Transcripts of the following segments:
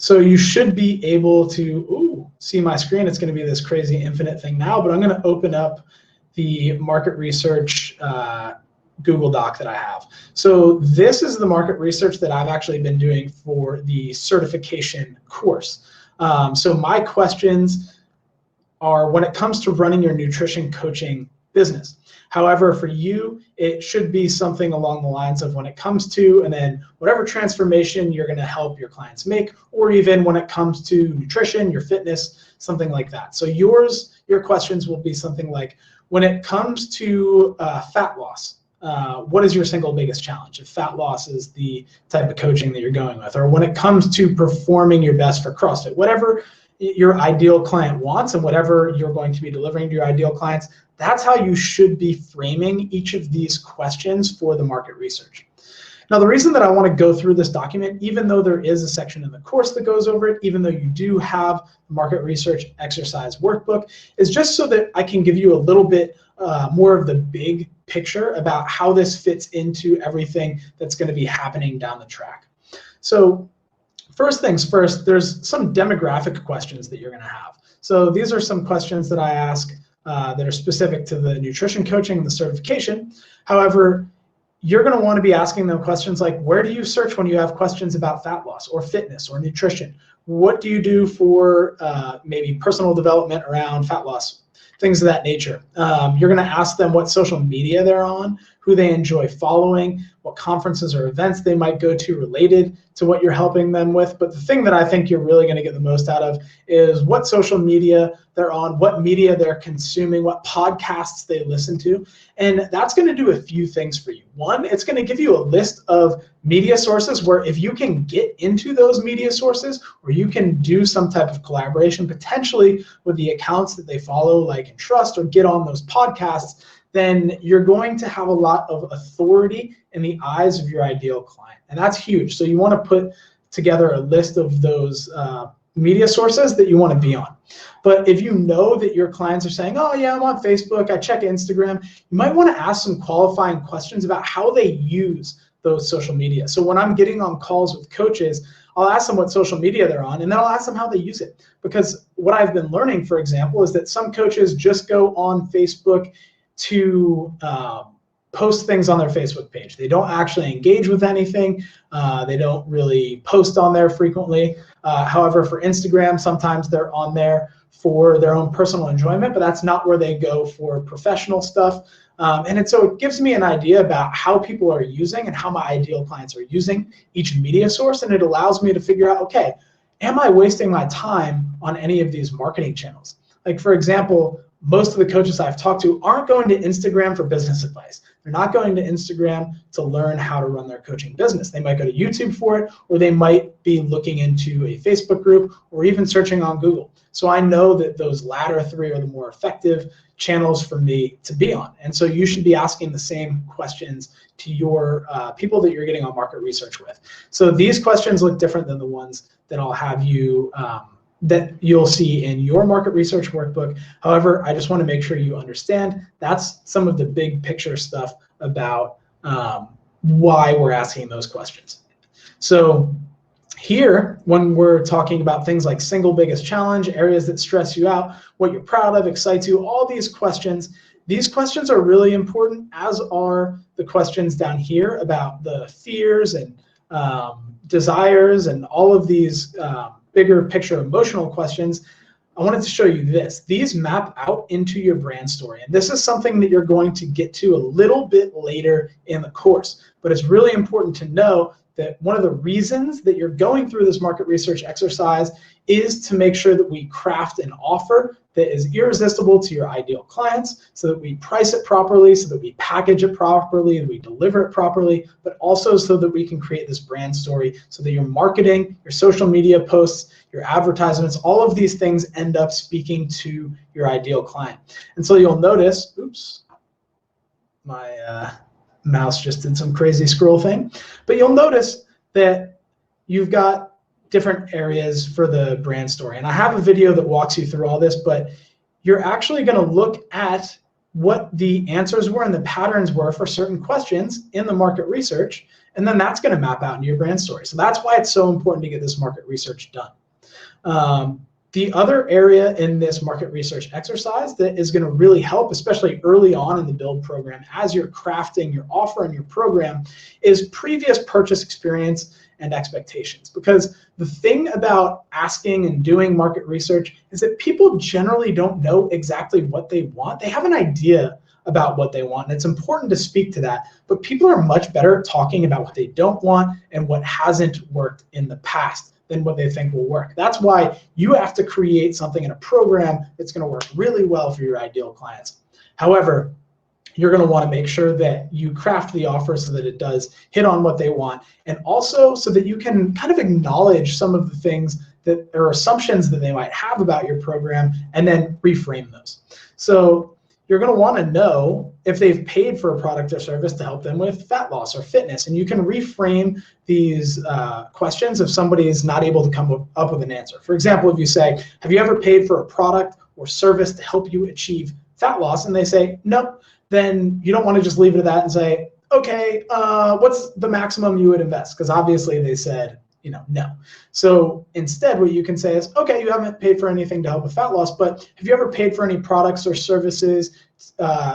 So you should be able to see my screen. It's going to be this crazy infinite thing now, but I'm going to open up the market research Google Doc that I have. So this is the market research that I've actually been doing for the certification course. So my questions are when it comes to running your nutrition coaching business. However, for you, it should be something along the lines of when it comes to, and then whatever transformation you're going to help your clients make, or even when it comes to nutrition, your fitness, something like that. So your questions will be something like, when it comes to fat loss, what is your single biggest challenge? If fat loss is the type of coaching that you're going with, or when it comes to performing your best for CrossFit, whatever your ideal client wants and whatever you're going to be delivering to your ideal clients, that's how you should be framing each of these questions for the market research. Now, the reason that I want to go through this document, even though there is a section in the course that goes over it, even though you do have the market research exercise workbook, is just so that I can give you a little bit more of the big picture about how this fits into everything that's going to be happening down the track. So first things first, there's some demographic questions that you're going to have. So these are some questions that I ask that are specific to the nutrition coaching and the certification. However, you're going to want to be asking them questions like, where do you search when you have questions about fat loss or fitness or nutrition? What do you do for maybe personal development around fat loss? Things of that nature. You're going to ask them what social media they're on, who they enjoy following, what conferences or events they might go to related to what you're helping them with. But the thing that I think you're really going to get the most out of is what social media they're on, what media they're consuming, what podcasts they listen to. And that's going to do a few things for you. One, it's going to give you a list of media sources where if you can get into those media sources, or you can do some type of collaboration potentially with the accounts that they follow, like and trust, or get on those podcasts, then you're going to have a lot of authority in the eyes of your ideal client. And that's huge. So you want to put together a list of those media sources that you want to be on. But if you know that your clients are saying, oh yeah, I'm on Facebook, I check Instagram, you might want to ask some qualifying questions about how they use those social media. So when I'm getting on calls with coaches, I'll ask them what social media they're on, and then I'll ask them how they use it. Because what I've been learning, for example, is that some coaches just go on Facebook to post things on their Facebook page. They don't actually engage with anything. They don't really post on there frequently. However, for Instagram, sometimes they're on there for their own personal enjoyment, but that's not where they go for professional stuff. So it gives me an idea about how people are using and how my ideal clients are using each media source, and it allows me to figure out, okay, am I wasting my time on any of these marketing channels? Like, for example, most of the coaches I've talked to aren't going to Instagram for business advice. They're not going to Instagram to learn how to run their coaching business. They might go to YouTube for it, or they might be looking into a Facebook group, or even searching on Google. So I know that those latter three are the more effective channels for me to be on. And so you should be asking the same questions to your people that you're getting on market research with. So these questions look different than the ones that I'll have you that you'll see in your market research workbook. However, I just want to make sure you understand that's some of the big picture stuff about why we're asking those questions. So here, when we're talking about things like single biggest challenge, areas that stress you out, what you're proud of, excites you, all these questions are really important, as are the questions down here about the fears and desires and all of these bigger picture emotional questions. I wanted to show you this. These map out into your brand story. And this is something that you're going to get to a little bit later in the course. But it's really important to know that one of the reasons that you're going through this market research exercise is to make sure that we craft an offer that is irresistible to your ideal clients, so that we price it properly, so that we package it properly, and we deliver it properly, but also so that we can create this brand story so that your marketing, your social media posts, your advertisements, all of these things end up speaking to your ideal client. And so you'll notice, oops, my mouse just did some crazy scroll thing, but you'll notice that you've got different areas for the brand story. And I have a video that walks you through all this, but you're actually going to look at what the answers were and the patterns were for certain questions in the market research, and then that's going to map out into your brand story. So that's why it's so important to get this market research done. The other area in this market research exercise that is going to really help, especially early on in the build program, as you're crafting your offer and your program, is previous purchase experience and expectations. Because the thing about asking and doing market research is that people generally don't know exactly what they want. They have an idea about what they want, and it's important to speak to that, but people are much better at talking about what they don't want and what hasn't worked in the past than what they think will work. That's why you have to create something in a program that's going to work really well for your ideal clients. However, you're going to want to make sure that you craft the offer so that it does hit on what they want, and also so that you can kind of acknowledge some of the things that are assumptions that they might have about your program and then reframe those. So you're going to want to know if they've paid for a product or service to help them with fat loss or fitness. And you can reframe these questions if somebody is not able to come up with an answer. For example, if you say, have you ever paid for a product or service to help you achieve fat loss? And they say, no, then you don't want to just leave it at that and say, okay, what's the maximum you would invest? Because obviously they said, no. So instead, what you can say is, okay, you haven't paid for anything to help with fat loss, but have you ever paid for any products or services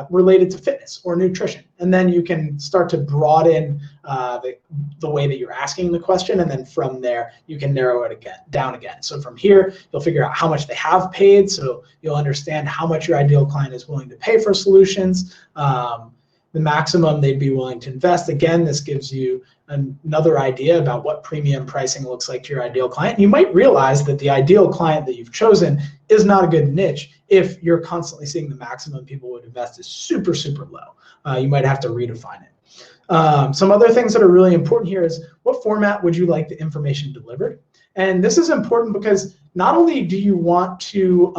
related to fitness or nutrition? And then you can start to broaden the way that you're asking the question, and then from there, you can narrow it down again. So from here, you'll figure out how much they have paid, so you'll understand how much your ideal client is willing to pay for solutions, the maximum they'd be willing to invest. Again, this gives you another idea about what premium pricing looks like to your ideal client. You might realize that the ideal client that you've chosen is not a good niche if you're constantly seeing the maximum people would invest is super, super low. You might have to redefine it. Some other things that are really important here is, what format would you like the information delivered? And this is important because not only do you want to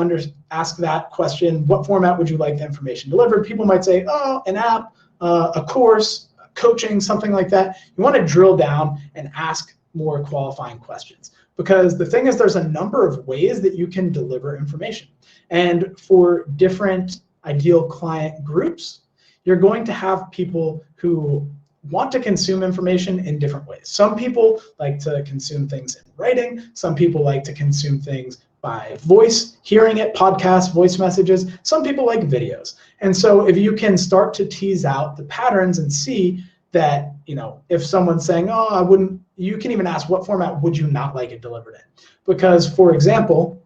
ask that question, what format would you like the information delivered? People might say, oh, an app, a course, coaching, something like that. You want to drill down and ask more qualifying questions, because the thing is, there's a number of ways that you can deliver information. And for different ideal client groups, you're going to have people who want to consume information in different ways. Some people like to consume things in writing. Some people like to consume things by voice, hearing it, podcasts, voice messages. Some people like videos. And so if you can start to tease out the patterns and see that, if someone's saying, oh, I wouldn't, you can even ask, what format would you not like it delivered in? Because, for example,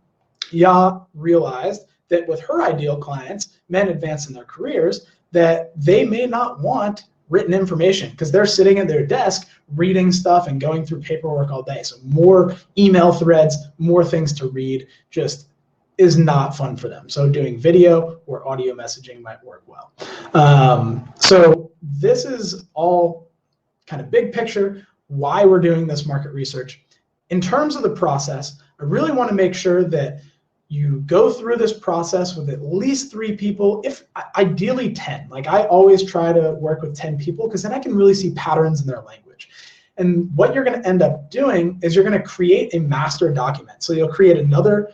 Ya realized that with her ideal clients, men advanced in their careers, that they may not want written information because they're sitting at their desk reading stuff and going through paperwork all day. So more email threads, more things to read just is not fun for them. So doing video or audio messaging might work well. So this is all kind of big picture, why we're doing this market research. In terms of the process, I really want to make sure that you go through this process with at least 3 people, if ideally 10. Like, I always try to work with 10 people because then I can really see patterns in their language. And what you're going to end up doing is you're going to create a master document. So you'll create another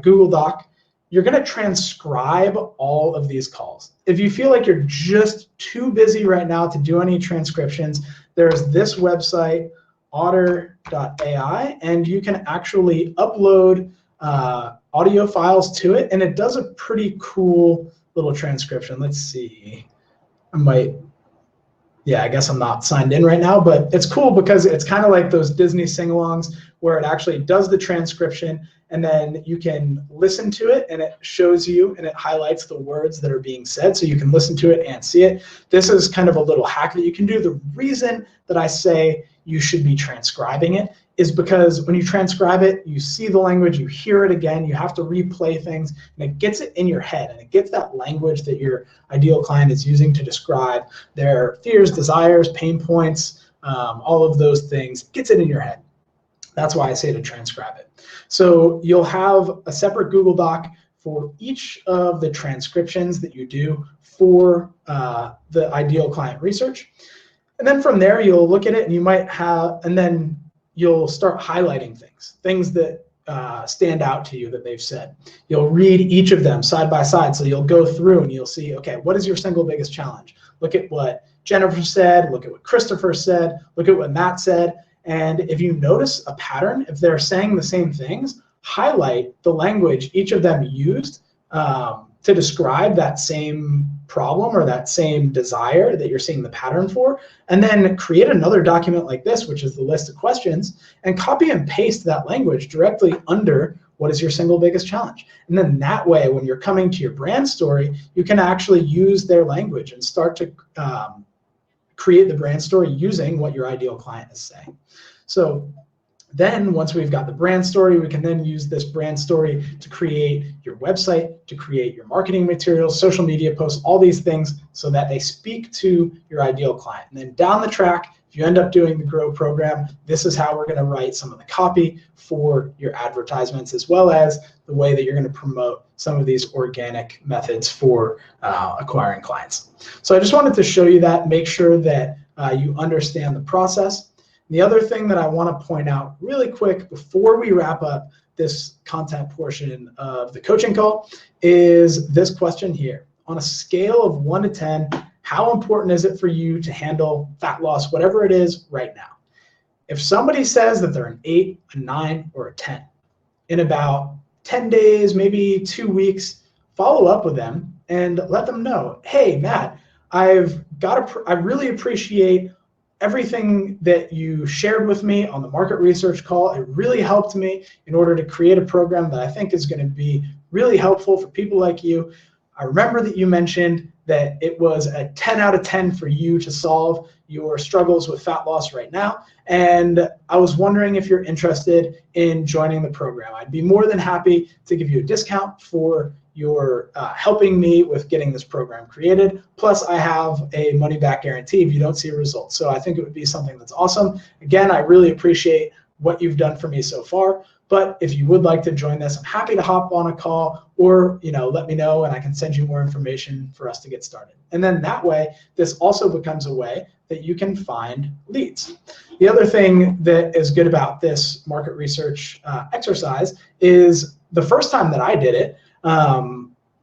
Google Doc. You're going to transcribe all of these calls. If you feel like you're just too busy right now to do any transcriptions, there's this website, otter.ai, and you can actually upload audio files to it, and it does a pretty cool little transcription. Let's see. I guess I'm not signed in right now, but it's cool because it's kind of like those Disney sing-alongs where it actually does the transcription, and then you can listen to it, and it shows you and it highlights the words that are being said, so you can listen to it and see it. This is kind of a little hack that you can do. The reason that I say you should be transcribing it is because when you transcribe it, you see the language, you hear it again, you have to replay things, and it gets it in your head, and it gets that language that your ideal client is using to describe their fears, desires, pain points, all of those things, gets it in your head. That's why I say to transcribe it. So you'll have a separate Google Doc for each of the transcriptions that you do for the ideal client research. And then from there, you'll look at it, and you might have, and then you'll start highlighting things that stand out to you that they've said. You'll read each of them side by side. So you'll go through and you'll see, okay, what is your single biggest challenge? Look at what Jennifer said, look at what Christopher said, look at what Matt said. And if you notice a pattern, if they're saying the same things, highlight the language each of them used to describe that same problem or that same desire that you're seeing the pattern for, and then create another document like this, which is the list of questions, and copy and paste that language directly under what is your single biggest challenge. And then that way, when you're coming to your brand story, you can actually use their language and start to create the brand story using what your ideal client is saying. So then once we've got the brand story, we can then use this brand story to create your website, to create your marketing materials, social media posts, all these things so that they speak to your ideal client. And then down the track, if you end up doing the Grow program, this is how we're going to write some of the copy for your advertisements, as well as the way that you're going to promote some of these organic methods for acquiring clients. So I just wanted to show you that, make sure that you understand the process. The other thing that I want to point out really quick before we wrap up this content portion of the coaching call is this question here. On a scale of 1 to 10, how important is it for you to handle fat loss, whatever it is right now? If somebody says that they're an 8, a 9, or a 10, in about 10 days, maybe 2 weeks, follow up with them and let them know, hey, Matt, I really appreciate everything that you shared with me on the market research call. It really helped me in order to create a program that I think is going to be really helpful for people like you. I remember that you mentioned that it was a 10 out of 10 for you to solve your struggles with fat loss right now. And I was wondering if you're interested in joining the program. I'd be more than happy to give you a discount for your helping me with getting this program created. Plus, I have a money-back guarantee if you don't see a result. So I think it would be something that's awesome. Again, I really appreciate what you've done for me so far. But if you would like to join this, I'm happy to hop on a call, or let me know and I can send you more information for us to get started. And then that way, this also becomes a way that you can find leads. The other thing that is good about this market research exercise is the first time that I did it,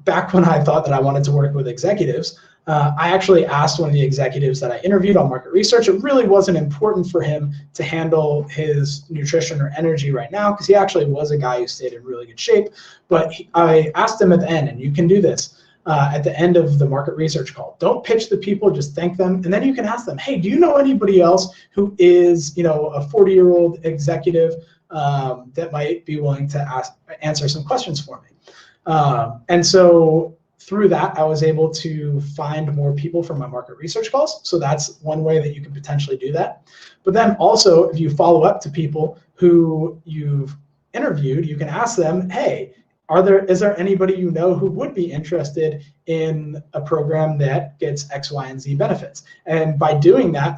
back when I thought that I wanted to work with executives, I actually asked one of the executives that I interviewed on market research. It really wasn't important for him to handle his nutrition or energy right now, because he actually was a guy who stayed in really good shape. But I asked him at the end, and you can do this at the end of the market research call. Don't pitch the people, just thank them. And then you can ask them, hey, do you know anybody else who is a 40-year-old executive that might be willing to answer some questions for me? And so through that, I was able to find more people for my market research calls. So that's one way that you can potentially do that. But then also, if you follow up to people who you've interviewed, you can ask them, hey, is there anybody you know who would be interested in a program that gets X, Y, and Z benefits? And by doing that,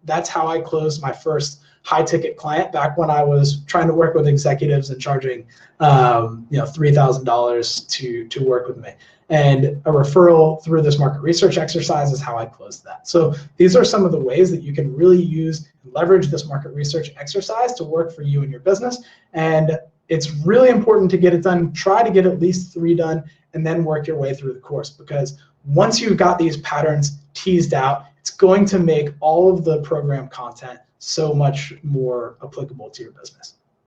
that's how I closed my first high-ticket client back when I was trying to work with executives and charging $3,000 to work with me. And a referral through this market research exercise is how I closed that. So these are some of the ways that you can really use and leverage this market research exercise to work for you and your business. And it's really important to get it done. Try to get at least 3 done and then work your way through the course, because once you've got these patterns teased out, it's going to make all of the program content so much more applicable to your business.